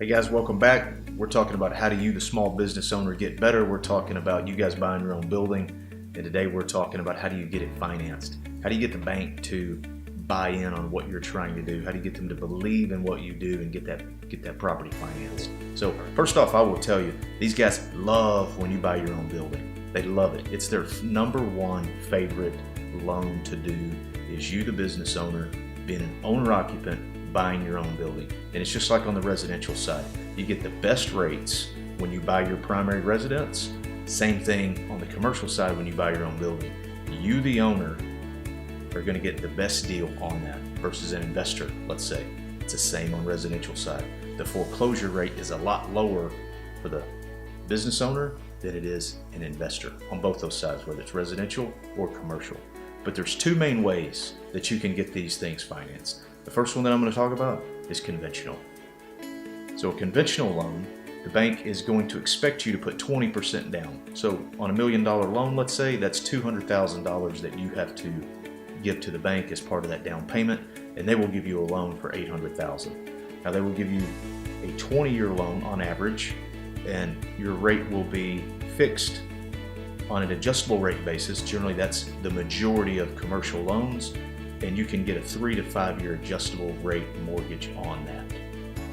Hey guys, welcome back. We're talking about how do you, the small business owner, get better. We're talking about you guys buying your own building. And today we're talking about how do you get it financed? How do you get the bank to buy in on what you're trying to do? How do you get them to believe in what you do and get that property financed? So first off, I will tell you, these guys love when you buy your own building. They love it. It's their number one favorite loan to do is you, the business owner, being an owner-occupant, buying your own building. And it's just like on the residential side. You get the best rates when you buy your primary residence. Same thing on the commercial side when you buy your own building. You, the owner, are going to get the best deal on that versus an investor, let's say. It's the same on residential side. The foreclosure rate is a lot lower for the business owner than it is an investor on both those sides, whether it's residential or commercial. But there's two main ways that you can get these things financed. The first one that I'm going to talk about is conventional. So a conventional loan, the bank is going to expect you to put 20% down. So on $1 million loan, let's say, that's $200,000 that you have to give to the bank as part of that down payment, and they will give you a loan for $800,000. Now they will give you a 20-year loan on average, and your rate will be fixed on an adjustable rate basis. Generally, that's the majority of commercial loans, and you can get a 3 to 5 year adjustable rate mortgage on that.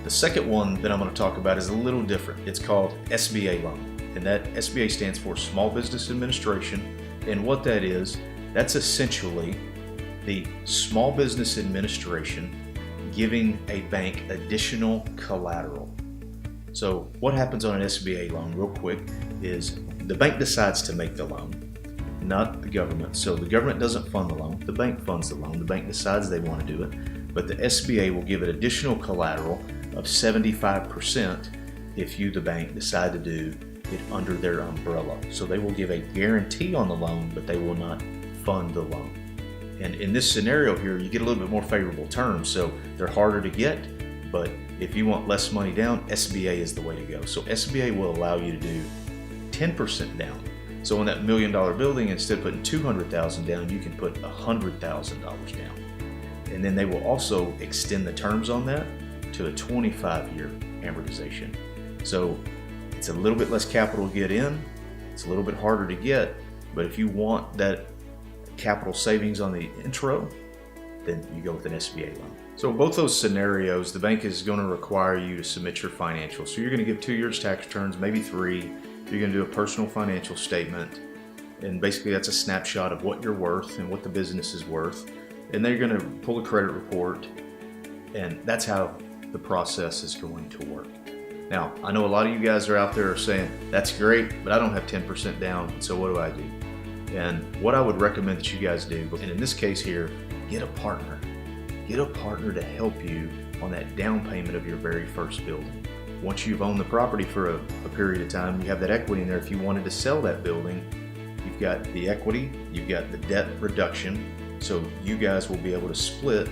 The second one that I'm going to talk about is a little different. It's called SBA loan, and that SBA stands for Small Business Administration. And what that is, that's essentially the Small Business Administration giving a bank additional collateral. So what happens on an SBA loan, real quick, is the bank decides to make the loan, not the government. So the government doesn't fund the loan, the bank funds the loan. The bank decides they want to do it, but the SBA will give it additional collateral of 75% if you, the bank, decide to do it under their umbrella. So they will give a guarantee on the loan, but they will not fund the loan. And in this scenario here, you get a little bit more favorable terms. So they're harder to get, but if you want less money down, SBA is the way to go. So SBA will allow you to do 10% down. So on that $1 million building, instead of putting $200,000 down, you can put $100,000 down. And then they will also extend the terms on that to a 25-year amortization. So it's a little bit less capital to get in, it's a little bit harder to get, but if you want that capital savings on the intro, then you go with an SBA loan. So in both those scenarios, the bank is going to require you to submit your financials. So you're going to give 2 years tax returns, maybe 3. You're going to do a personal financial statement, and basically that's a snapshot of what you're worth and what the business is worth. And they're going to pull a credit report, and that's how the process is going to work. Now, I know a lot of you guys are out there saying, that's great, but I don't have 10% down, so what do I do? And what I would recommend that you guys do, and in this case here, get a partner. Get a partner to help you on that down payment of your very first building. Once you've owned the property for a period of time, you have that equity in there. If you wanted to sell that building, you've got the equity, you've got the debt reduction, so you guys will be able to split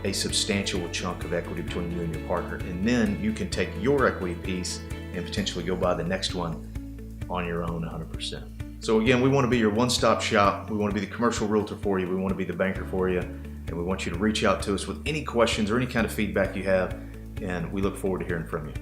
a substantial chunk of equity between you and your partner. And then you can take your equity piece and potentially go buy the next one on your own 100%. So again, we want to be your one-stop shop. We want to be the commercial realtor for you. We want to be the banker for you. And we want you to reach out to us with any questions or any kind of feedback you have. And we look forward to hearing from you.